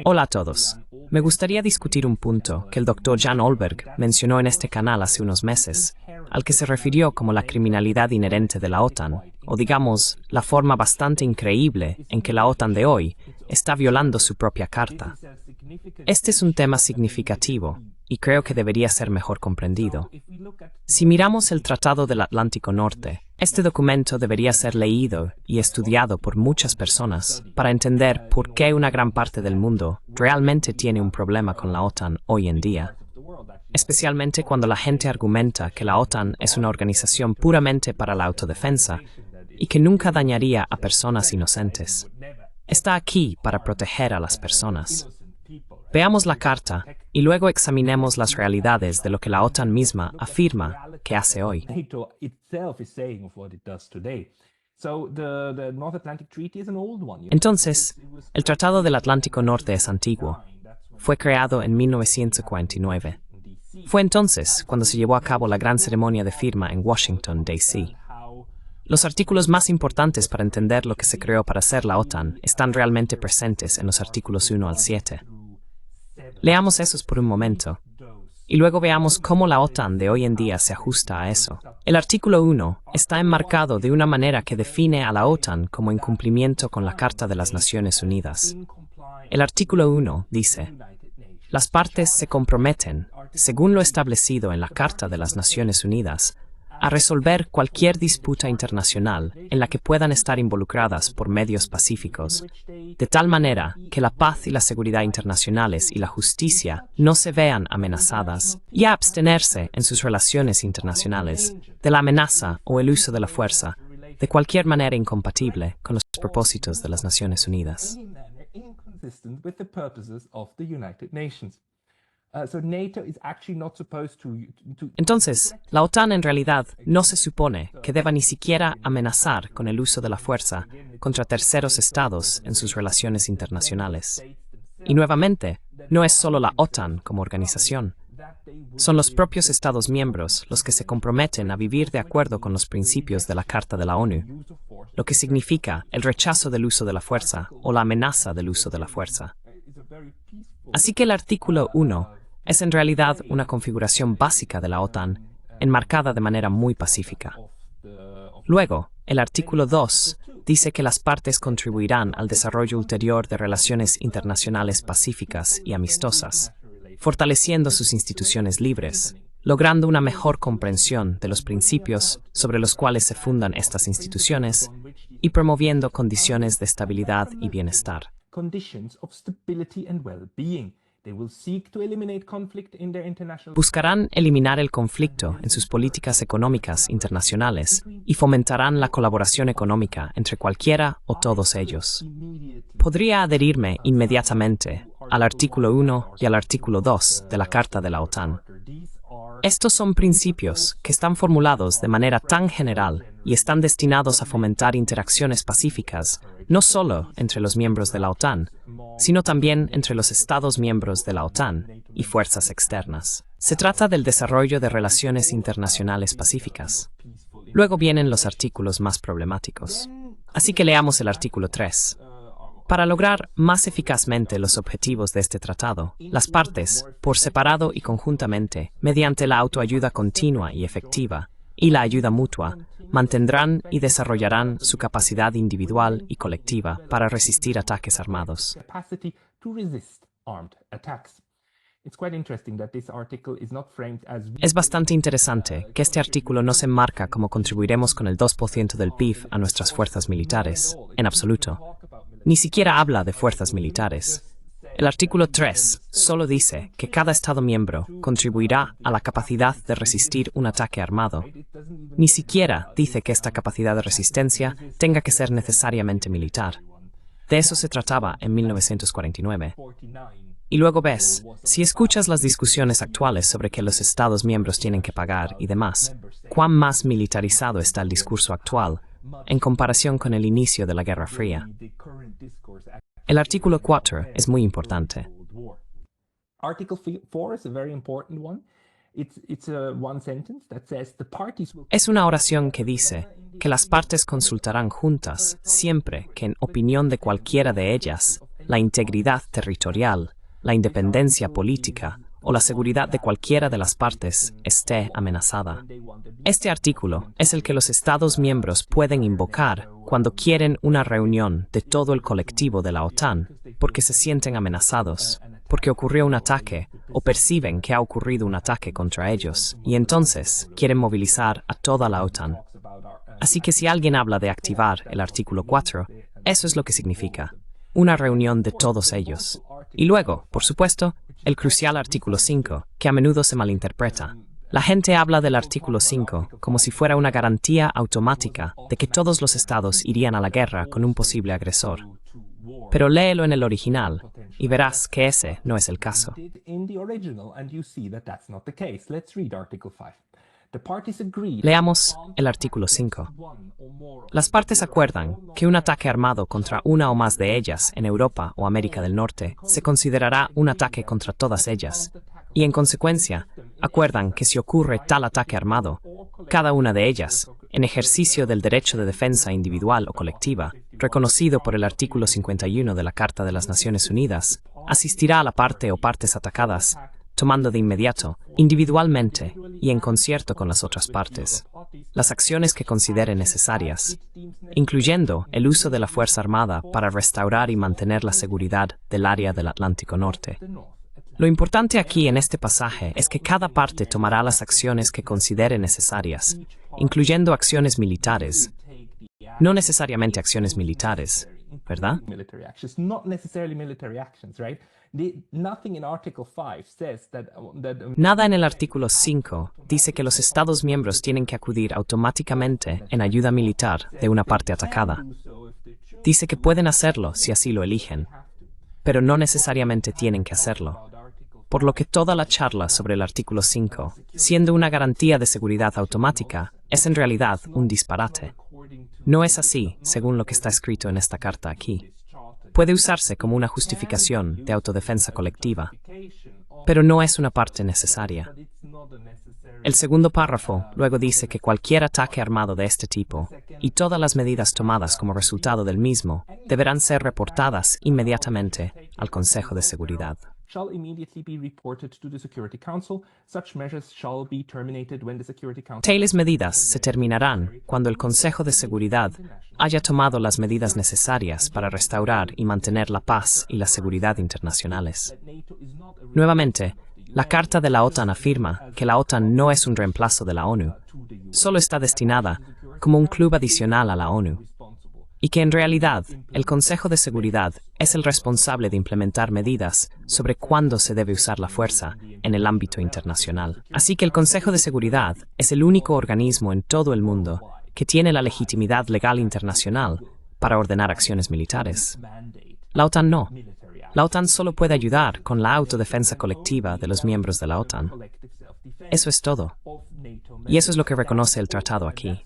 Hola a todos. Me gustaría discutir un punto que el Dr. Jan Olberg mencionó en este canal hace unos meses, al que se refirió como la criminalidad inherente de la OTAN, o digamos, la forma bastante increíble en que la OTAN de hoy está violando su propia carta. Este es un tema significativo y creo que debería ser mejor comprendido. Si miramos el Tratado del Atlántico Norte, este documento debería ser leído y estudiado por muchas personas para entender por qué una gran parte del mundo realmente tiene un problema con la OTAN hoy en día. Especialmente cuando la gente argumenta que la OTAN es una organización puramente para la autodefensa y que nunca dañaría a personas inocentes. Está aquí para proteger a las personas. Veamos la carta y luego examinemos las realidades de lo que la OTAN misma afirma que hace hoy. Entonces, el Tratado del Atlántico Norte es antiguo. Fue creado en 1949. Fue entonces cuando se llevó a cabo la gran ceremonia de firma en Washington, D.C. Los artículos más importantes para entender lo que se creó para ser la OTAN están realmente presentes en los artículos 1 al 7. Leamos esos por un momento, y luego veamos cómo la OTAN de hoy en día se ajusta a eso. El artículo 1 está enmarcado de una manera que define a la OTAN como incumplimiento con la Carta de las Naciones Unidas. El artículo 1 dice: las partes se comprometen, según lo establecido en la Carta de las Naciones Unidas, a resolver cualquier disputa internacional en la que puedan estar involucradas por medios pacíficos, de tal manera que la paz y la seguridad internacionales y la justicia no se vean amenazadas, y a abstenerse en sus relaciones internacionales de la amenaza o el uso de la fuerza de cualquier manera incompatible con los propósitos de las Naciones Unidas. Entonces, la OTAN en realidad no se supone que deba ni siquiera amenazar con el uso de la fuerza contra terceros estados en sus relaciones internacionales. Y nuevamente, no es solo la OTAN como organización. Son los propios Estados miembros los que se comprometen a vivir de acuerdo con los principios de la Carta de la ONU, lo que significa el rechazo del uso de la fuerza o la amenaza del uso de la fuerza. Así que el artículo 1 es en realidad una configuración básica de la OTAN, enmarcada de manera muy pacífica. Luego, el artículo 2 dice que las partes contribuirán al desarrollo ulterior de relaciones internacionales pacíficas y amistosas, fortaleciendo sus instituciones libres, logrando una mejor comprensión de los principios sobre los cuales se fundan estas instituciones y promoviendo condiciones de estabilidad y bienestar. Buscarán eliminar el conflicto en sus políticas económicas internacionales y fomentarán la colaboración económica entre cualquiera o todos ellos. Podría adherirme inmediatamente al artículo 1 y al artículo 2 de la Carta de la OTAN. Estos son principios que están formulados de manera tan general y están destinados a fomentar interacciones pacíficas, no solo entre los miembros de la OTAN, sino también entre los Estados miembros de la OTAN y fuerzas externas. Se trata del desarrollo de relaciones internacionales pacíficas. Luego vienen los artículos más problemáticos. Así que leamos el artículo 3. Para lograr más eficazmente los objetivos de este tratado, las partes, por separado y conjuntamente, mediante la autoayuda continua y efectiva, y la ayuda mutua, mantendrán y desarrollarán su capacidad individual y colectiva para resistir ataques armados. Es bastante interesante que este artículo no se enmarca como contribuiremos con el 2% del PIB a nuestras fuerzas militares, en absoluto. Ni siquiera habla de fuerzas militares. El artículo 3 solo dice que cada Estado miembro contribuirá a la capacidad de resistir un ataque armado. Ni siquiera dice que esta capacidad de resistencia tenga que ser necesariamente militar. De eso se trataba en 1949. Y luego ves, si escuchas las discusiones actuales sobre que los Estados miembros tienen que pagar y demás, cuán más militarizado está el discurso actual en comparación con el inicio de la Guerra Fría. El artículo 4 es muy importante. Es una oración que dice que las partes consultarán juntas siempre que, en opinión de cualquiera de ellas, la integridad territorial, la independencia política o la seguridad de cualquiera de las partes esté amenazada. Este artículo es el que los Estados miembros pueden invocar cuando quieren una reunión de todo el colectivo de la OTAN, porque se sienten amenazados, porque ocurrió un ataque o perciben que ha ocurrido un ataque contra ellos, y entonces quieren movilizar a toda la OTAN. Así que si alguien habla de activar el artículo 4, eso es lo que significa, una reunión de todos ellos. Y luego, por supuesto, el crucial artículo 5, que a menudo se malinterpreta. La gente habla del artículo 5 como si fuera una garantía automática de que todos los estados irían a la guerra con un posible agresor. Pero léelo en el original y verás que ese no es el caso. Leamos el artículo 5. Las partes acuerdan que un ataque armado contra una o más de ellas en Europa o América del Norte se considerará un ataque contra todas ellas, y en consecuencia, acuerdan que si ocurre tal ataque armado, cada una de ellas, en ejercicio del derecho de defensa individual o colectiva, reconocido por el artículo 51 de la Carta de las Naciones Unidas, asistirá a la parte o partes atacadas, tomando de inmediato, individualmente y en concierto con las otras partes, las acciones que considere necesarias, incluyendo el uso de la Fuerza Armada para restaurar y mantener la seguridad del área del Atlántico Norte. Lo importante aquí en este pasaje es que cada parte tomará las acciones que considere necesarias, incluyendo acciones militares, no necesariamente acciones militares, ¿verdad? Nada en el artículo 5 dice que los Estados miembros tienen que acudir automáticamente en ayuda militar de una parte atacada. Dice que pueden hacerlo si así lo eligen, pero no necesariamente tienen que hacerlo. Por lo que toda la charla sobre el artículo 5, siendo una garantía de seguridad automática, es en realidad un disparate. No es así, según lo que está escrito en esta carta aquí. Puede usarse como una justificación de autodefensa colectiva, pero no es una parte necesaria. El segundo párrafo luego dice que cualquier ataque armado de este tipo y todas las medidas tomadas como resultado del mismo deberán ser reportadas inmediatamente al Consejo de Seguridad. Tales medidas se terminarán cuando el Consejo de Seguridad haya tomado las medidas necesarias para restaurar y mantener la paz y la seguridad internacionales. Nuevamente, la Carta de la OTAN afirma que la OTAN no es un reemplazo de la ONU, solo está destinada como un club adicional a la ONU, y que en realidad el Consejo de Seguridad es el responsable de implementar medidas sobre cuándo se debe usar la fuerza en el ámbito internacional. Así que el Consejo de Seguridad es el único organismo en todo el mundo que tiene la legitimidad legal internacional para ordenar acciones militares. La OTAN no. La OTAN solo puede ayudar con la autodefensa colectiva de los miembros de la OTAN. Eso es todo. Y eso es lo que reconoce el tratado aquí.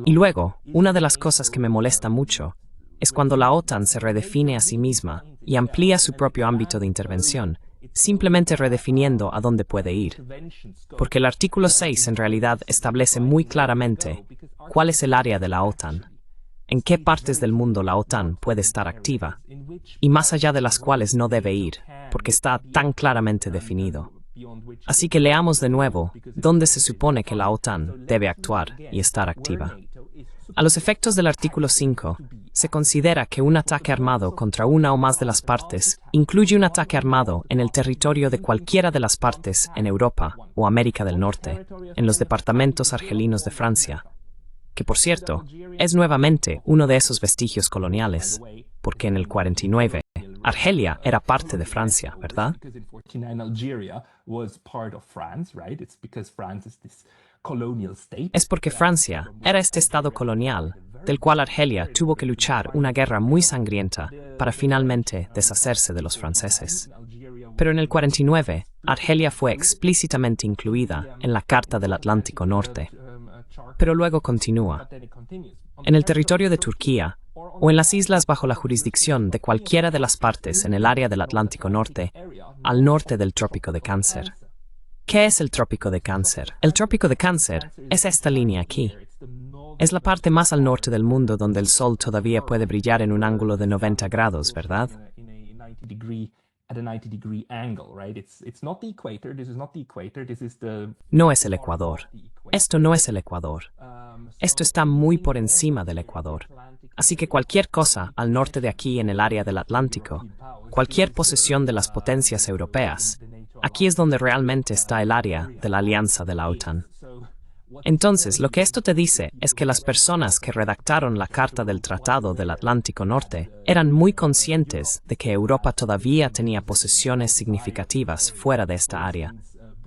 Y luego, una de las cosas que me molesta mucho es cuando la OTAN se redefine a sí misma y amplía su propio ámbito de intervención, simplemente redefiniendo a dónde puede ir. Porque el artículo 6 en realidad establece muy claramente cuál es el área de la OTAN, en qué partes del mundo la OTAN puede estar activa, y más allá de las cuales no debe ir, porque está tan claramente definido. Así que leamos de nuevo dónde se supone que la OTAN debe actuar y estar activa. A los efectos del artículo 5, se considera que un ataque armado contra una o más de las partes incluye un ataque armado en el territorio de cualquiera de las partes en Europa o América del Norte, en los departamentos argelinos de Francia, que por cierto, es nuevamente uno de esos vestigios coloniales, porque en el 49, Argelia era parte de Francia, ¿verdad? Es porque Francia era este estado colonial, del cual Argelia tuvo que luchar una guerra muy sangrienta para finalmente deshacerse de los franceses. Pero en el 49, Argelia fue explícitamente incluida en la Carta del Atlántico Norte. Pero luego continúa. En el territorio de Turquía, o en las islas bajo la jurisdicción de cualquiera de las partes en el área del Atlántico Norte, al norte del Trópico de Cáncer. ¿Qué es el Trópico de Cáncer? El Trópico de Cáncer es esta línea aquí. Es la parte más al norte del mundo donde el sol todavía puede brillar en un ángulo de 90 grados, ¿verdad? No es el Ecuador. Esto no es el Ecuador. Esto está muy por encima del Ecuador. Así que cualquier cosa al norte de aquí en el área del Atlántico, cualquier posesión de las potencias europeas, aquí es donde realmente está el área de la alianza de la OTAN. Entonces, lo que esto te dice es que las personas que redactaron la Carta del Tratado del Atlántico Norte eran muy conscientes de que Europa todavía tenía posesiones significativas fuera de esta área.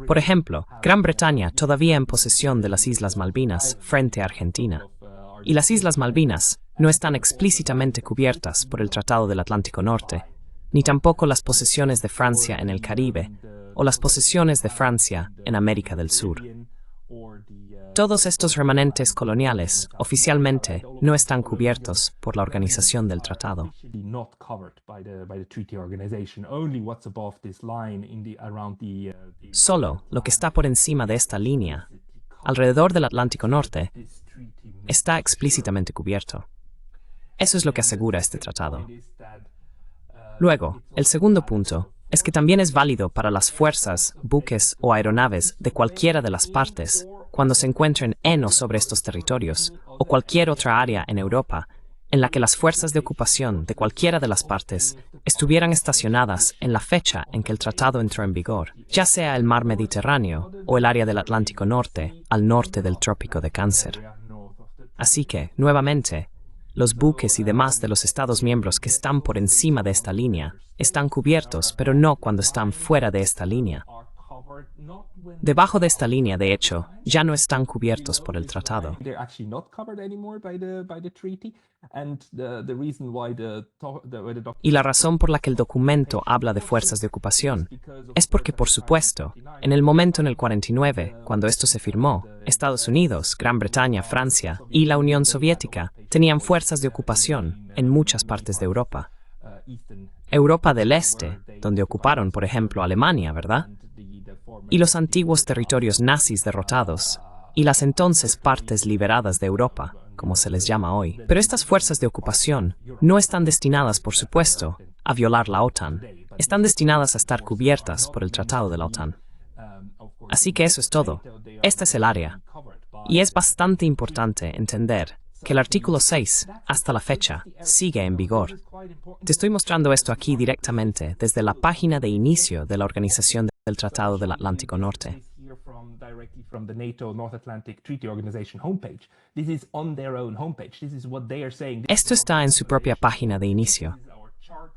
Por ejemplo, Gran Bretaña todavía en posesión de las Islas Malvinas frente a Argentina. Y las Islas Malvinas no están explícitamente cubiertas por el Tratado del Atlántico Norte, ni tampoco las posesiones de Francia en el Caribe o las posesiones de Francia en América del Sur. Todos estos remanentes coloniales, oficialmente, no están cubiertos por la organización del tratado. Solo lo que está por encima de esta línea, alrededor del Atlántico Norte, está explícitamente cubierto. Eso es lo que asegura este tratado. Luego, el segundo punto es que también es válido para las fuerzas, buques o aeronaves de cualquiera de las partes cuando se encuentren en o sobre estos territorios, o cualquier otra área en Europa, en la que las fuerzas de ocupación de cualquiera de las partes estuvieran estacionadas en la fecha en que el tratado entró en vigor, ya sea el mar Mediterráneo o el área del Atlántico Norte, al norte del Trópico de Cáncer. Así que, nuevamente, los buques y demás de los Estados miembros que están por encima de esta línea están cubiertos, pero no cuando están fuera de esta línea. Debajo de esta línea, de hecho, ya no están cubiertos por el tratado. Y la razón por la que el documento habla de fuerzas de ocupación es porque, por supuesto, en el momento en el 49, cuando esto se firmó, Estados Unidos, Gran Bretaña, Francia y la Unión Soviética tenían fuerzas de ocupación en muchas partes de Europa. Europa del Este, donde ocuparon, por ejemplo, Alemania, ¿verdad? Y los antiguos territorios nazis derrotados, y las entonces partes liberadas de Europa, como se les llama hoy. Pero estas fuerzas de ocupación no están destinadas, por supuesto, a violar la OTAN. Están destinadas a estar cubiertas por el Tratado de la OTAN. Así que eso es todo. Esta es el área. Y es bastante importante entender que el artículo 6, hasta la fecha, sigue en vigor. Te estoy mostrando esto aquí directamente desde la página de inicio de la Organización del Tratado del Atlántico Norte. Esto está en su propia página de inicio.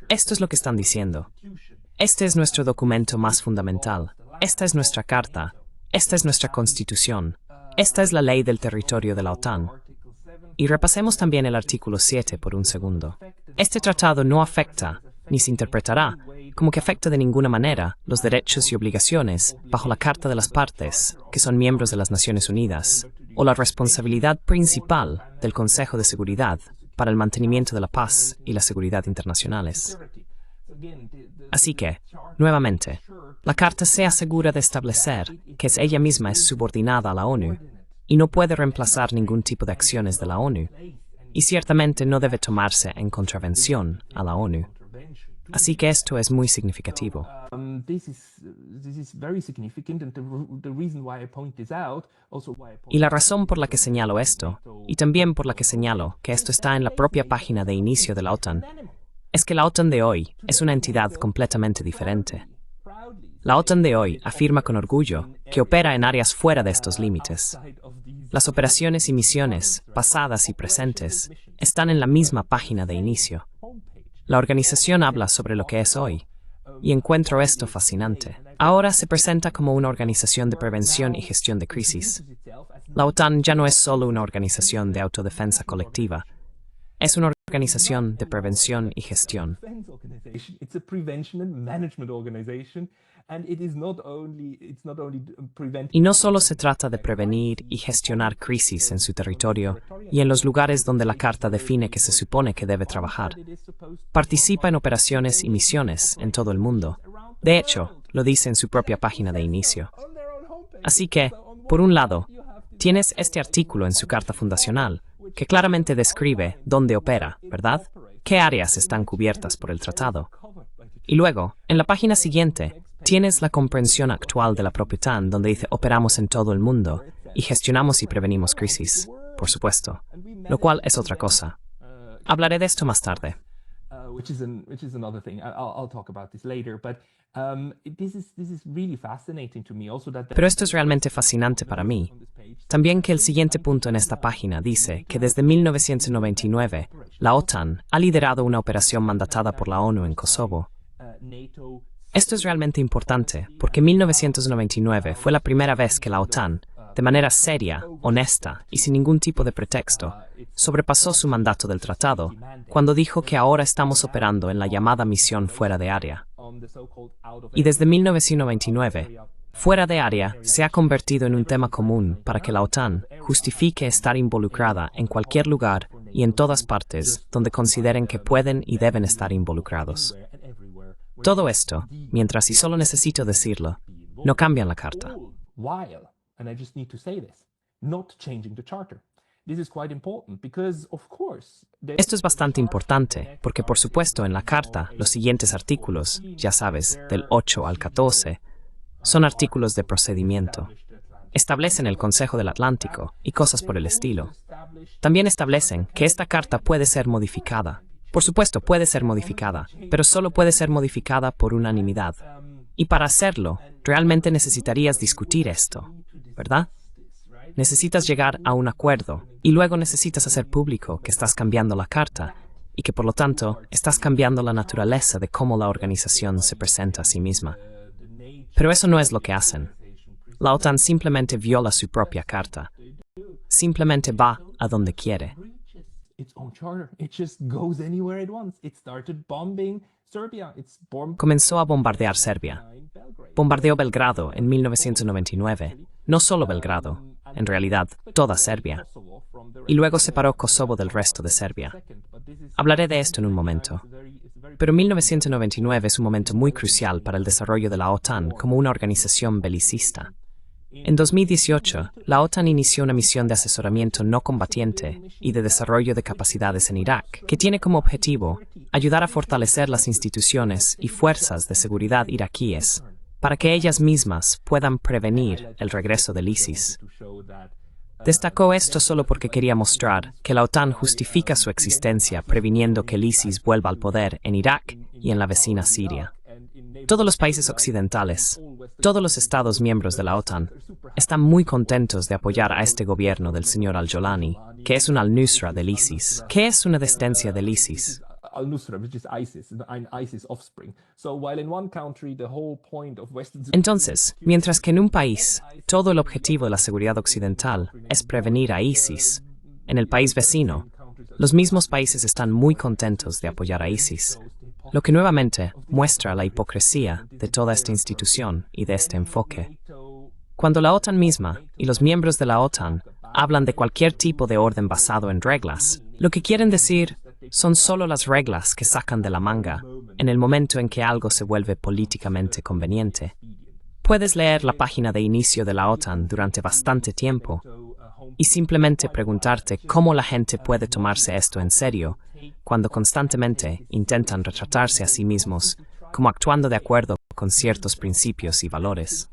Esto es lo que están diciendo. Este es nuestro documento más fundamental. Esta es nuestra carta. Esta es nuestra constitución. Esta es la ley del territorio de la OTAN. Y repasemos también el artículo 7 por un segundo. Este tratado no afecta, ni se interpretará, como que afecta de ninguna manera los derechos y obligaciones bajo la Carta de las Partes, que son miembros de las Naciones Unidas, o la responsabilidad principal del Consejo de Seguridad para el mantenimiento de la paz y la seguridad internacionales. Así que, nuevamente, la Carta se asegura de establecer que ella misma es subordinada a la ONU y no puede reemplazar ningún tipo de acciones de la ONU, y ciertamente no debe tomarse en contravención a la ONU. Así que esto es muy significativo. Y la razón por la que señalo esto, y también por la que señalo que esto está en la propia página de inicio de la OTAN, es que la OTAN de hoy es una entidad completamente diferente. La OTAN de hoy afirma con orgullo que opera en áreas fuera de estos límites. Las operaciones y misiones, pasadas y presentes, están en la misma página de inicio. La organización habla sobre lo que es hoy, y encuentro esto fascinante. Ahora se presenta como una organización de prevención y gestión de crisis. La OTAN ya no es solo una organización de autodefensa colectiva, es una organización de prevención y gestión. Y no solo se trata de prevenir y gestionar crisis en su territorio, y en los lugares donde la carta define que se supone que debe trabajar. Participa en operaciones y misiones en todo el mundo. De hecho, lo dice en su propia página de inicio. Así que, por un lado, tienes este artículo en su carta fundacional, que claramente describe dónde opera, ¿verdad? ¿Qué áreas están cubiertas por el tratado? Y luego, en la página siguiente, tienes la comprensión actual de la propia OTAN, donde dice operamos en todo el mundo y gestionamos y prevenimos crisis, por supuesto, lo cual es otra cosa. Hablaré de esto más tarde. Which is another thing. I'll talk about this later, but this is really fascinating to me also that. Pero esto es realmente fascinante para mí. También que el siguiente punto en esta página dice que desde 1999 la OTAN ha liderado una operación mandatada por la ONU en Kosovo. Esto es realmente importante porque 1999 fue la primera vez que la OTAN, de manera seria, honesta y sin ningún tipo de pretexto, sobrepasó su mandato del tratado cuando dijo que ahora estamos operando en la llamada misión fuera de área. Y desde 1999, fuera de área se ha convertido en un tema común para que la OTAN justifique estar involucrada en cualquier lugar y en todas partes donde consideren que pueden y deben estar involucrados. Todo esto, mientras, y solo necesito decirlo, no cambian la carta. And I just need to say this, not changing the charter. This is quite important because, of course, esto es bastante importante porque, por supuesto, en la carta, los siguientes artículos, ya sabes, del 8 al 14, son artículos de procedimiento. Establecen el Consejo del Atlántico y cosas por el estilo. También establecen que esta carta puede ser modificada. Por supuesto, puede ser modificada, pero solo puede ser modificada por unanimidad. Y para hacerlo, realmente necesitarías discutir esto, ¿verdad? Necesitas llegar a un acuerdo y luego necesitas hacer público que estás cambiando la carta y que por lo tanto estás cambiando la naturaleza de cómo la organización se presenta a sí misma. Pero eso no es lo que hacen. La OTAN simplemente viola su propia carta. Simplemente va a donde quiere. Comenzó a bombardear Serbia. Bombardeó Belgrado en 1999. No solo Belgrado, en realidad, toda Serbia. Y luego separó Kosovo del resto de Serbia. Hablaré de esto en un momento. Pero 1999 es un momento muy crucial para el desarrollo de la OTAN como una organización belicista. En 2018, la OTAN inició una misión de asesoramiento no combatiente y de desarrollo de capacidades en Irak, que tiene como objetivo ayudar a fortalecer las instituciones y fuerzas de seguridad iraquíes para que ellas mismas puedan prevenir el regreso del ISIS. Destacó esto solo porque quería mostrar que la OTAN justifica su existencia previniendo que el ISIS vuelva al poder en Irak y en la vecina Siria. Todos los países occidentales, todos los Estados miembros de la OTAN, están muy contentos de apoyar a este gobierno del señor al-Jolani, que es un al-Nusra del ISIS. ¿Qué es una descendencia del ISIS? Entonces, mientras que en un país, todo el objetivo de la seguridad occidental es prevenir a ISIS, en el país vecino, los mismos países están muy contentos de apoyar a ISIS, lo que nuevamente muestra la hipocresía de toda esta institución y de este enfoque. Cuando la OTAN misma y los miembros de la OTAN hablan de cualquier tipo de orden basado en reglas, lo que quieren decir son solo las reglas que sacan de la manga en el momento en que algo se vuelve políticamente conveniente. Puedes leer la página de inicio de la OTAN durante bastante tiempo y simplemente preguntarte cómo la gente puede tomarse esto en serio cuando constantemente intentan retratarse a sí mismos como actuando de acuerdo con ciertos principios y valores.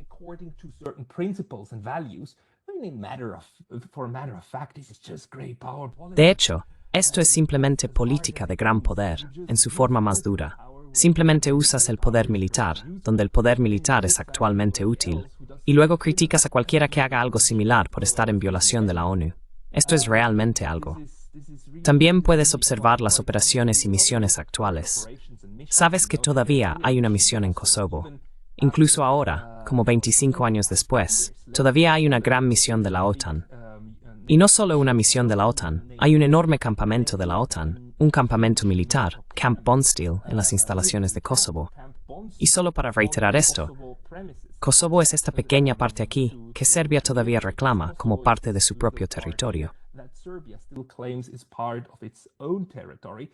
De hecho, esto es simplemente política de gran poder, en su forma más dura. Simplemente usas el poder militar, donde el poder militar es actualmente útil, y luego criticas a cualquiera que haga algo similar por estar en violación de la ONU. Esto es realmente algo. También puedes observar las operaciones y misiones actuales. Sabes que todavía hay una misión en Kosovo. Incluso ahora, como 25 años después, todavía hay una gran misión de la OTAN. Y no solo una misión de la OTAN, hay un enorme campamento de la OTAN, un campamento militar, Camp Bondsteel, en las instalaciones de Kosovo. Y solo para reiterar esto, Kosovo es esta pequeña parte aquí que Serbia todavía reclama como parte de su propio territorio. that Serbia still claims is part of its own territory.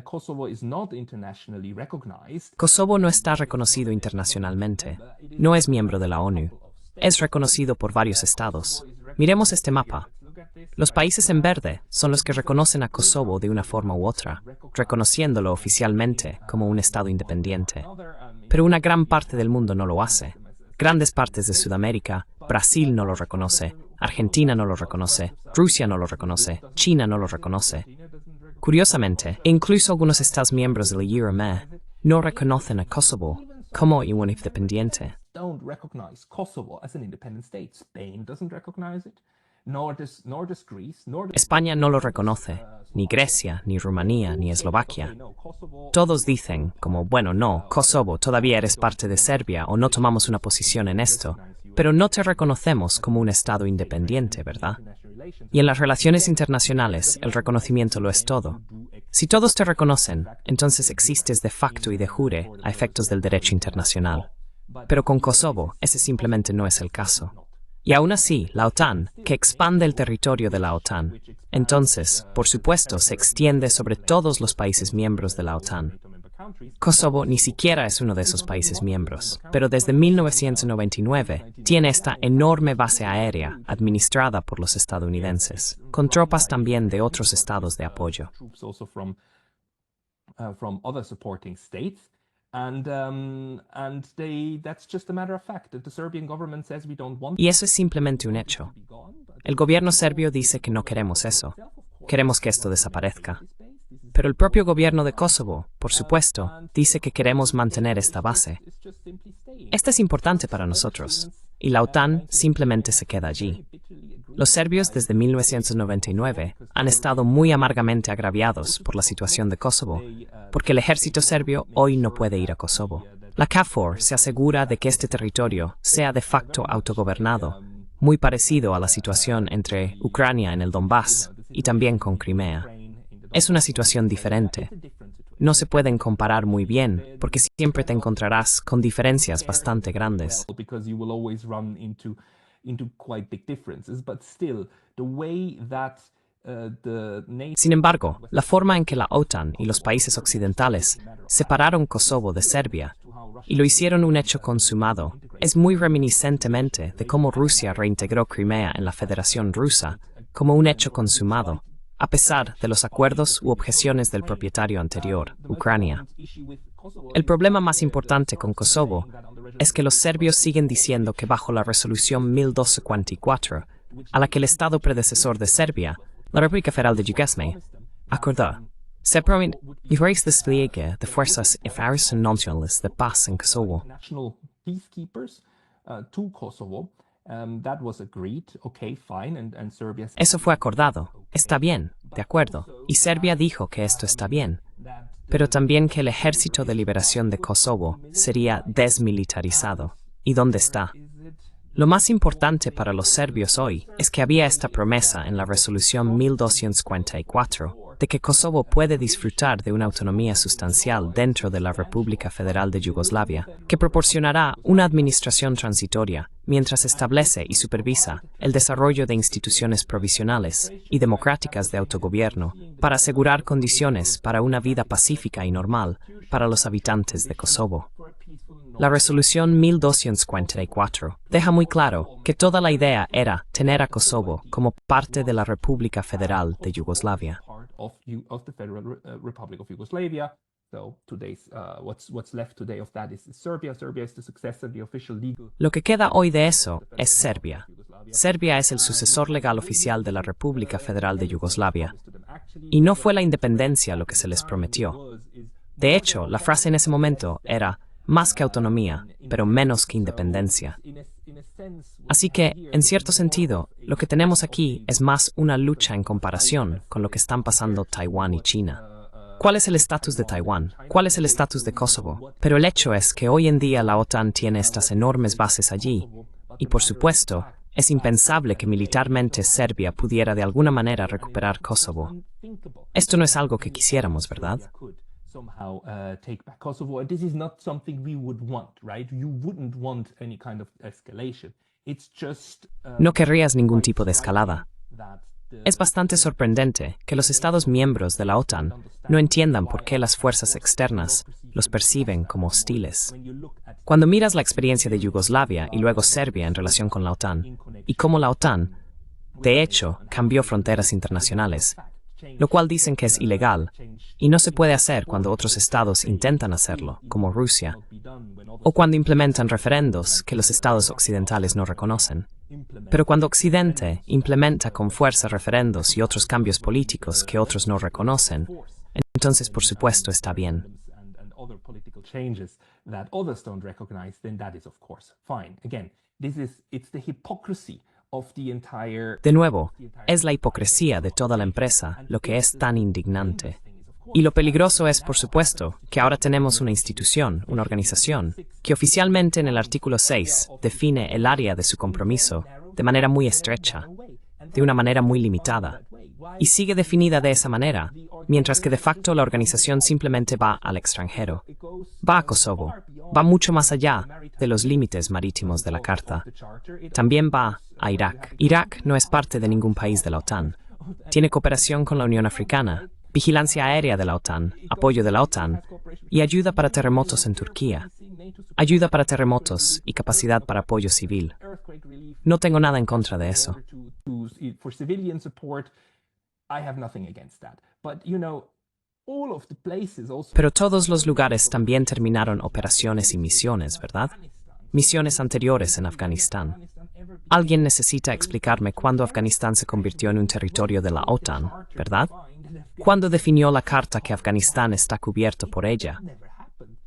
Kosovo is not internationally recognized. Kosovo no está reconocido internacionalmente. No es miembro de la ONU. Es reconocido por varios estados. Miremos este mapa. Los países en verde son los que reconocen a Kosovo de una forma u otra, reconociéndolo oficialmente como un estado independiente. Pero una gran parte del mundo no lo hace. Grandes partes de Sudamérica, Brasil no lo reconoce, Argentina no lo reconoce, Rusia no lo reconoce, China no lo reconoce. Curiosamente, incluso algunos estados miembros de la EUROME no reconocen a Kosovo como un independiente. Don't recognize Kosovo as an independent state. Spain doesn't recognize it, nor does Greece, nor does España no lo reconoce, ni Grecia, ni Rumanía, ni Eslovaquia. Kosovo. Todos dicen, como, bueno, no, Kosovo, todavía eres parte de Serbia o no tomamos una posición en esto, pero no te reconocemos como un estado independiente, ¿verdad? Y en las relaciones internacionales, el reconocimiento lo es todo. Si todos te reconocen, entonces existes de facto y de jure a efectos del derecho internacional. Pero con Kosovo, ese simplemente no es el caso. Y aún así, la OTAN, que expande el territorio de la OTAN, entonces, por supuesto, se extiende sobre todos los países miembros de la OTAN. Kosovo ni siquiera es uno de esos países miembros, pero desde 1999 tiene esta enorme base aérea administrada por los estadounidenses, con tropas también de otros estados de apoyo. Troops also from other supporting states. That's just a matter of fact. The Serbian government says we don't want Y eso es simplemente un hecho. to be gone, but El gobierno serbio dice que no queremos eso. Queremos que esto desaparezca. Pero el propio gobierno de Kosovo, por supuesto, dice que queremos mantener esta base. it's just simply staying. Esta es importante para nosotros, y la OTAN simplemente se queda allí. Los serbios desde 1999 han estado muy amargamente agraviados por la situación de Kosovo, porque el ejército serbio hoy no puede ir a Kosovo. La KFOR se asegura de que este territorio sea de facto autogobernado, muy parecido a la situación entre Ucrania en el Donbass y también con Crimea. Es una situación diferente. No se pueden comparar muy bien, porque siempre te encontrarás con diferencias bastante grandes. Because you will always run into quite big differences, but still the way that the nation Sin embargo, la forma en que la OTAN y los países occidentales separaron Kosovo de Serbia y lo hicieron un hecho consumado es muy reminiscentemente de cómo Rusia reintegró Crimea en la Federación Rusa como un hecho consumado, a pesar de los acuerdos u objeciones del propietario anterior, Ucrania. El problema más importante con Kosovo es que los serbios siguen diciendo que bajo la resolución 1244, a la que el Estado predecesor de Serbia, la República Federal de Yugoslavia, acordó, se promete el despliegue de fuerzas internacionales de paz en Kosovo. national peacekeepers to Kosovo. That was agreed. Okay, fine, and Serbia said Eso fue acordado. Está bien, de acuerdo. Y Serbia dijo que esto está bien, that pero también que el Ejército de Liberación de Kosovo sería desmilitarizado. ¿Y dónde está? Lo más importante para los serbios hoy es que había esta promesa en la resolución 1244 de que Kosovo puede disfrutar de una autonomía sustancial dentro de la República Federal de Yugoslavia, que proporcionará una administración transitoria mientras establece y supervisa el desarrollo de instituciones provisionales y democráticas de autogobierno para asegurar condiciones para una vida pacífica y normal para los habitantes de Kosovo. La resolución 1244 deja muy claro que toda la idea era tener a Kosovo como parte de la República Federal de Yugoslavia. part of the Federal Republic of Yugoslavia. So today's what's left today of that is Serbia. Serbia is the successor, the official legal. Lo que queda hoy de eso es Serbia. Serbia es el sucesor legal oficial de la República Federal de Yugoslavia. Y no fue la independencia lo que se les prometió. De hecho, la frase en ese momento era más que autonomía, pero menos que independencia. Así que, en cierto sentido, lo que tenemos aquí es más una lucha en comparación con lo que están pasando Taiwán y China. ¿Cuál es el estatus de Taiwán? ¿Cuál es el estatus de Kosovo? Pero el hecho es que hoy en día la OTAN tiene estas enormes bases allí, y por supuesto, es impensable que militarmente Serbia pudiera de alguna manera recuperar Kosovo. Esto no es algo que quisiéramos, ¿verdad? Somehow take back Kosovo. And this is not something we would want, right? You wouldn't want any kind of escalation. It's just No querrías ningún tipo de escalada. that Es bastante sorprendente que los Estados miembros de la OTAN no entiendan por qué las fuerzas externas los perciben como hostiles. Cuando miras la experiencia de Yugoslavia y luego Serbia en relación con la OTAN, y cómo la OTAN, de hecho, cambió fronteras internacionales, lo cual dicen que es ilegal, y no se puede hacer cuando otros estados intentan hacerlo, como Rusia, o cuando implementan referendos que los estados occidentales no reconocen. Pero cuando Occidente implementa con fuerza referendos y otros cambios políticos que otros no reconocen, entonces por supuesto está bien. De nuevo, es la hipocresía de toda la empresa lo que es tan indignante. Y lo peligroso es, por supuesto, que ahora tenemos una institución, una organización, que oficialmente en el artículo 6 define el área de su compromiso de manera muy estrecha, de una manera muy limitada, y sigue definida de esa manera, mientras que de facto la organización simplemente va al extranjero. Va a Kosovo, va mucho más allá de los límites marítimos de la Carta. También va a Irak. Irak no es parte de ningún país de la OTAN. Tiene cooperación con la Unión Africana, vigilancia aérea de la OTAN, apoyo de la OTAN y ayuda para terremotos en Turquía. Ayuda para terremotos y capacidad para apoyo civil. No tengo nada en contra de eso. Pero todos los lugares también terminaron operaciones y misiones, ¿verdad? Misiones anteriores en Afganistán. Alguien necesita explicarme cuándo Afganistán se convirtió en un territorio de la OTAN, ¿verdad? ¿Cuándo definió la Carta que Afganistán está cubierto por ella?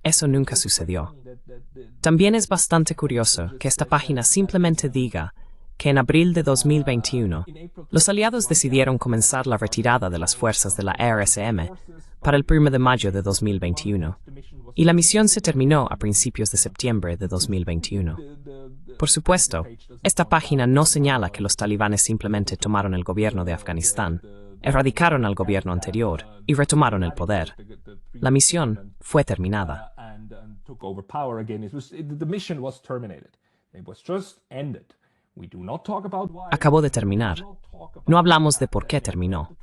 Eso nunca sucedió. También es bastante curioso que esta página simplemente diga que en abril de 2021, los aliados decidieron comenzar la retirada de las fuerzas de la RSM para el 1 de mayo de 2021, y la misión se terminó a principios de septiembre de 2021. Por supuesto, esta página no señala que los talibanes simplemente tomaron el gobierno de Afganistán, erradicaron al gobierno anterior y retomaron el poder. La misión fue terminada. Acabó de terminar. No hablamos de por qué terminó.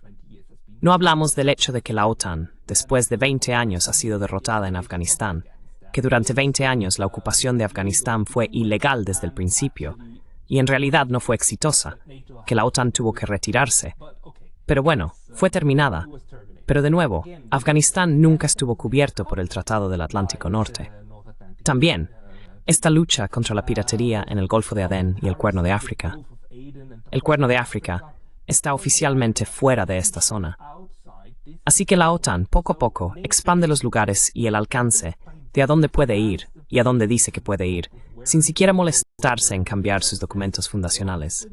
No hablamos del hecho de que la OTAN, después de 20 años, ha sido derrotada en Afganistán, que durante 20 años la ocupación de Afganistán fue ilegal desde el principio, y en realidad no fue exitosa, que la OTAN tuvo que retirarse. Pero bueno, fue terminada. Pero de nuevo, Afganistán nunca estuvo cubierto por el Tratado del Atlántico Norte. También, esta lucha contra la piratería en el Golfo de Adén y el Cuerno de África. El Cuerno de África está oficialmente fuera de esta zona. Así que la OTAN, poco a poco, expande los lugares y el alcance de a dónde puede ir y a dónde dice que puede ir, sin siquiera molestarse en cambiar sus documentos fundacionales.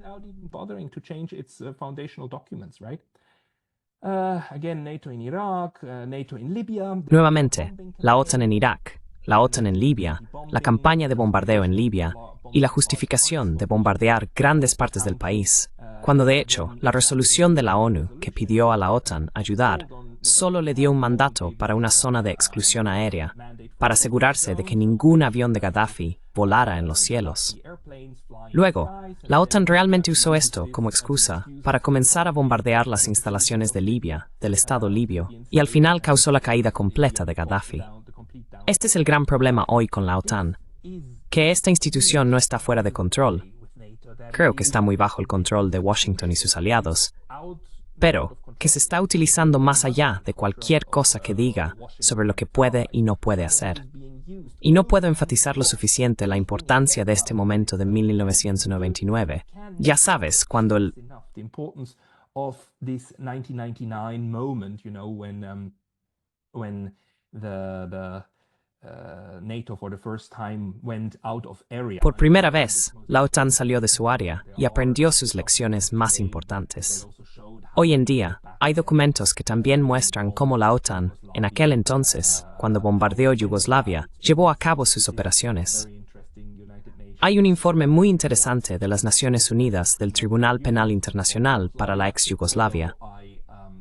Nuevamente, la OTAN en Irak, la OTAN en Libia, la campaña de bombardeo en Libia y la justificación de bombardear grandes partes del país, cuando de hecho la resolución de la ONU que pidió a la OTAN ayudar solo le dio un mandato para una zona de exclusión aérea, para asegurarse de que ningún avión de Gaddafi volara en los cielos. Luego, la OTAN realmente usó esto como excusa para comenzar a bombardear las instalaciones de Libia, del Estado libio, y al final causó la caída completa de Gaddafi. Este es el gran problema hoy con la OTAN, que esta institución no está fuera de control. Creo que está muy bajo el control de Washington y sus aliados, pero que se está utilizando más allá de cualquier cosa que diga sobre lo que puede y no puede hacer. Y no puedo enfatizar lo suficiente la importancia de este momento de 1999. Ya sabes, cuando el Por primera vez, la OTAN salió de su área y aprendió sus lecciones más importantes. Hoy en día, hay documentos que también muestran cómo la OTAN, en aquel entonces, cuando bombardeó Yugoslavia, llevó a cabo sus operaciones. Hay un informe muy interesante de las Naciones Unidas del Tribunal Penal Internacional para la ex-Yugoslavia.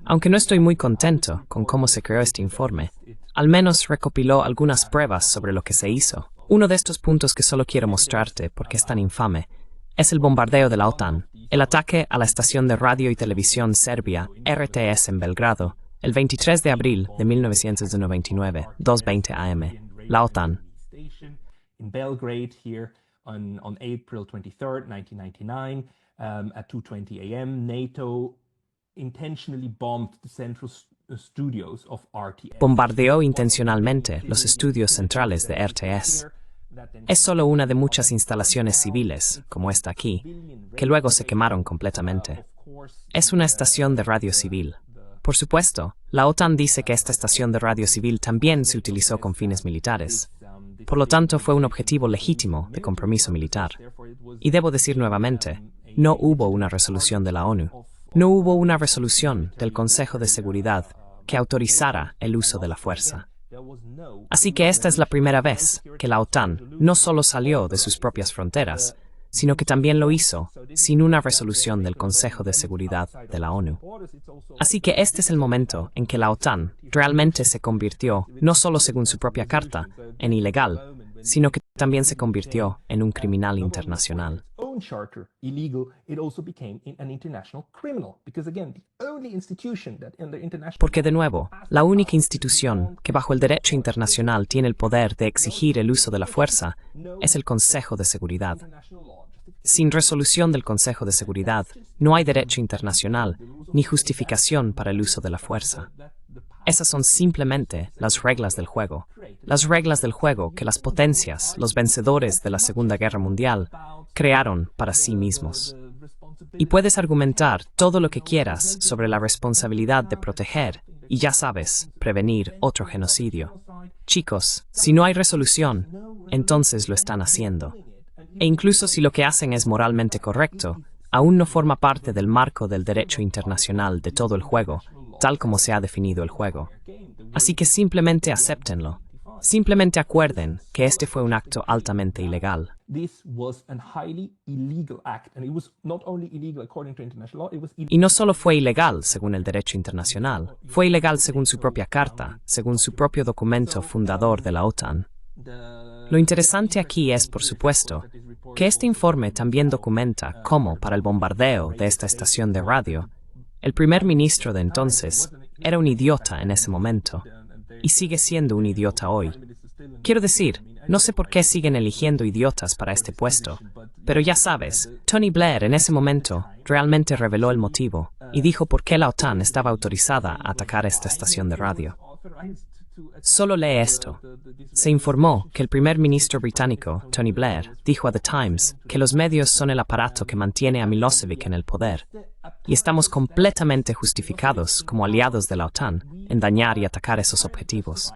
Aunque no estoy muy contento con cómo se creó este informe, al menos recopiló algunas pruebas sobre lo que se hizo. Uno de estos puntos que solo quiero mostrarte porque es tan infame es el bombardeo de la OTAN el ataque a la estación de radio y televisión serbia RTS en Belgrado, el 23 de abril de 1999, 2:20 AM. La OTAN. In Belgrade here on April 23rd, 1999, at 2:20 a.m., NATO intentionally bombed the central studios of RTS. Bombardeó intencionalmente los estudios centrales de RTS. Es solo una de muchas instalaciones civiles, como esta aquí, que luego se quemaron completamente. Es una estación de radio civil. Por supuesto, la OTAN dice que esta estación de radio civil también se utilizó con fines militares. Por lo tanto, fue un objetivo legítimo de compromiso militar. Y debo decir nuevamente, no hubo una resolución de la ONU. No hubo una resolución del Consejo de Seguridad que autorizara el uso de la fuerza. Así que esta es la primera vez que la OTAN no solo salió de sus propias fronteras, sino que también lo hizo sin una resolución del Consejo de Seguridad de la ONU. Así que este es el momento en que la OTAN realmente se convirtió, no solo según su propia carta, en ilegal, sino que también se convirtió en un criminal internacional. Porque de nuevo, la única institución que bajo el derecho internacional tiene el poder de exigir el uso de la fuerza es el Consejo de Seguridad. Sin resolución del Consejo de Seguridad, no hay derecho internacional ni justificación para el uso de la fuerza. Esas son simplemente las reglas del juego. Las reglas del juego que las potencias, los vencedores de la Segunda Guerra Mundial, crearon para sí mismos. Y puedes argumentar todo lo que quieras sobre la responsabilidad de proteger y, ya sabes, prevenir otro genocidio. Chicos, si no hay resolución, entonces lo están haciendo. E incluso si lo que hacen es moralmente correcto, aún no forma parte del marco del derecho internacional de todo el juego, tal como se ha definido el juego. Así que simplemente acéptenlo. Simplemente acuerden que este fue un acto altamente ilegal. Y no solo fue ilegal según el derecho internacional, fue ilegal según su propia carta, según su propio documento fundador de la OTAN. Lo interesante aquí es, por supuesto, que este informe también documenta cómo, para el bombardeo de esta estación de radio, el primer ministro de entonces era un idiota en ese momento, y sigue siendo un idiota hoy. Quiero decir, no sé por qué siguen eligiendo idiotas para este puesto, pero ya sabes, Tony Blair en ese momento realmente reveló el motivo y dijo por qué la OTAN estaba autorizada a atacar esta estación de radio. Solo lee esto. Se informó que el primer ministro británico, Tony Blair, dijo a The Times que los medios son el aparato que mantiene a Milosevic en el poder, y estamos completamente justificados como aliados de la OTAN en dañar y atacar esos objetivos.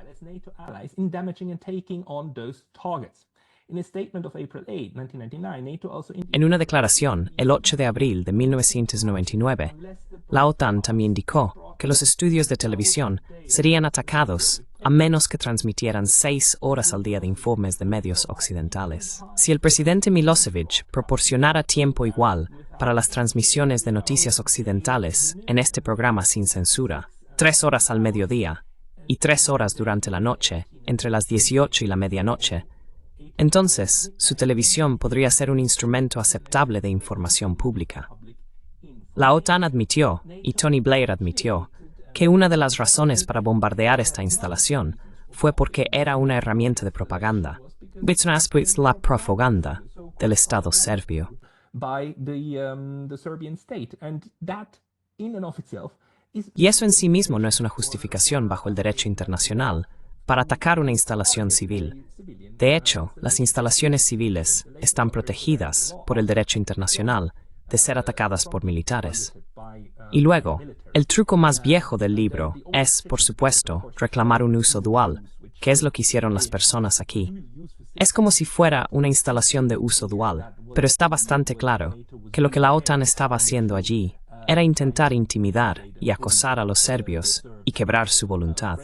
En una declaración, el 8 de abril de 1999, la OTAN también indicó que los estudios de televisión serían atacados a menos que transmitieran 6 horas al día de informes de medios occidentales. Si el presidente Milosevic proporcionara tiempo igual para las transmisiones de noticias occidentales en este programa sin censura, 3 horas al mediodía y 3 horas durante la noche, entre las 18 y la medianoche, entonces su televisión podría ser un instrumento aceptable de información pública. La OTAN admitió, y Tony Blair admitió, que una de las razones para bombardear esta instalación fue porque era una herramienta de propaganda, la propaganda del Estado serbio. Y eso en sí mismo no es una justificación bajo el derecho internacional para atacar una instalación civil. De hecho, las instalaciones civiles están protegidas por el derecho internacional de ser atacadas por militares. Y luego, el truco más viejo del libro es, por supuesto, reclamar un uso dual, que es lo que hicieron las personas aquí. Es como si fuera una instalación de uso dual, pero está bastante claro que lo que la OTAN estaba haciendo allí era intentar intimidar y acosar a los serbios y quebrar su voluntad.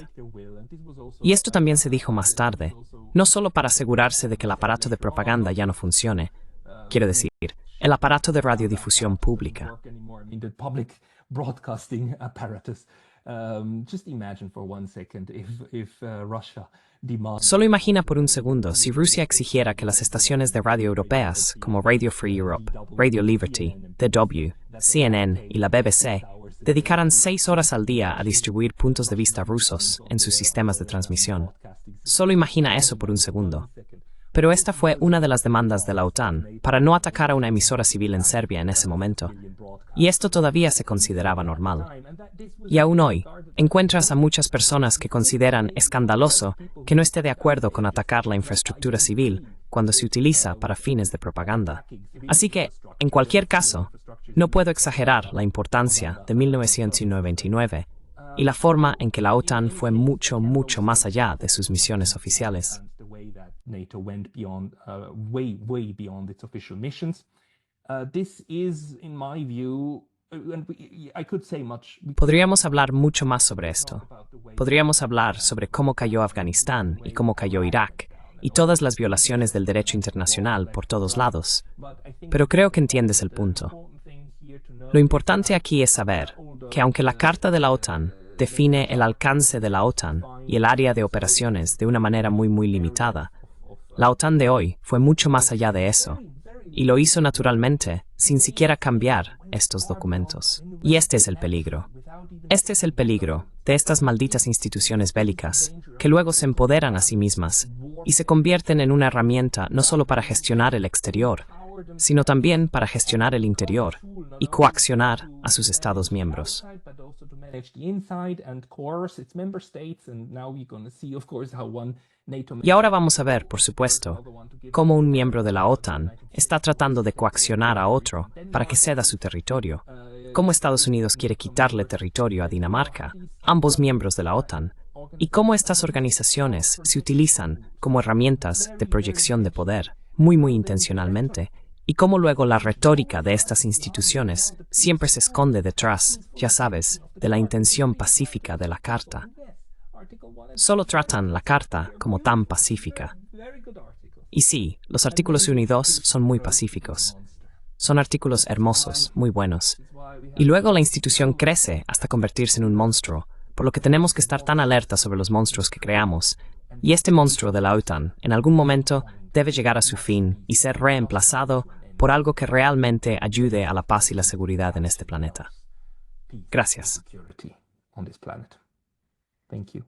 Y esto también se dijo más tarde, no solo para asegurarse de que el aparato de propaganda ya no funcione, quiero decir, el aparato de radiodifusión pública. Just imagine for one second if Russia demands. Solo imagina por un segundo si Rusia exigiera que las estaciones de radio europeas, como Radio Free Europe, Radio Liberty, DW, CNN y la BBC, dedicaran 6 horas al día a distribuir puntos de vista rusos en sus sistemas de transmisión. Solo imagina eso por un segundo. Pero esta fue una de las demandas de la OTAN para no atacar a una emisora civil en Serbia en ese momento. Y esto todavía se consideraba normal. Y aún hoy, encuentras a muchas personas que consideran escandaloso que no esté de acuerdo con atacar la infraestructura civil cuando se utiliza para fines de propaganda. Así que, en cualquier caso, no puedo exagerar la importancia de 1999 y la forma en que la OTAN fue mucho más allá de sus misiones oficiales. NATO went beyond, way beyond its official missions. This is, in my view, and I could say much. Podríamos hablar mucho más sobre esto. Podríamos hablar sobre cómo cayó Afganistán y cómo cayó Irak, y todas las violaciones del derecho internacional por todos lados. Pero creo que entiendes el punto. Lo importante aquí es saber que aunque la Carta de la OTAN define el alcance de la OTAN y el área de operaciones de una manera muy limitada, la OTAN de hoy fue mucho más allá de eso, y lo hizo naturalmente, sin siquiera cambiar estos documentos. Y este es el peligro. Este es el peligro de estas malditas instituciones bélicas, que luego se empoderan a sí mismas y se convierten en una herramienta no solo para gestionar el exterior, sino también para gestionar el interior y coaccionar a sus Estados miembros. Y ahora vamos a ver, por supuesto, cómo un miembro de la OTAN está tratando de coaccionar a otro para que ceda su territorio, cómo Estados Unidos quiere quitarle territorio a Dinamarca, ambos miembros de la OTAN, y cómo estas organizaciones se utilizan como herramientas de proyección de poder, muy intencionalmente, y cómo luego la retórica de estas instituciones siempre se esconde detrás, ya sabes, de la intención pacífica de la Carta. Solo tratan la Carta como tan pacífica. Y sí, los artículos 1 y 2 son muy pacíficos. Son artículos hermosos, muy buenos. Y luego la institución crece hasta convertirse en un monstruo, por lo que tenemos que estar tan alerta sobre los monstruos que creamos. Y este monstruo de la OTAN, en algún momento, debe llegar a su fin y ser reemplazado por algo que realmente ayude a la paz y la seguridad en este planeta. Gracias. Thank you.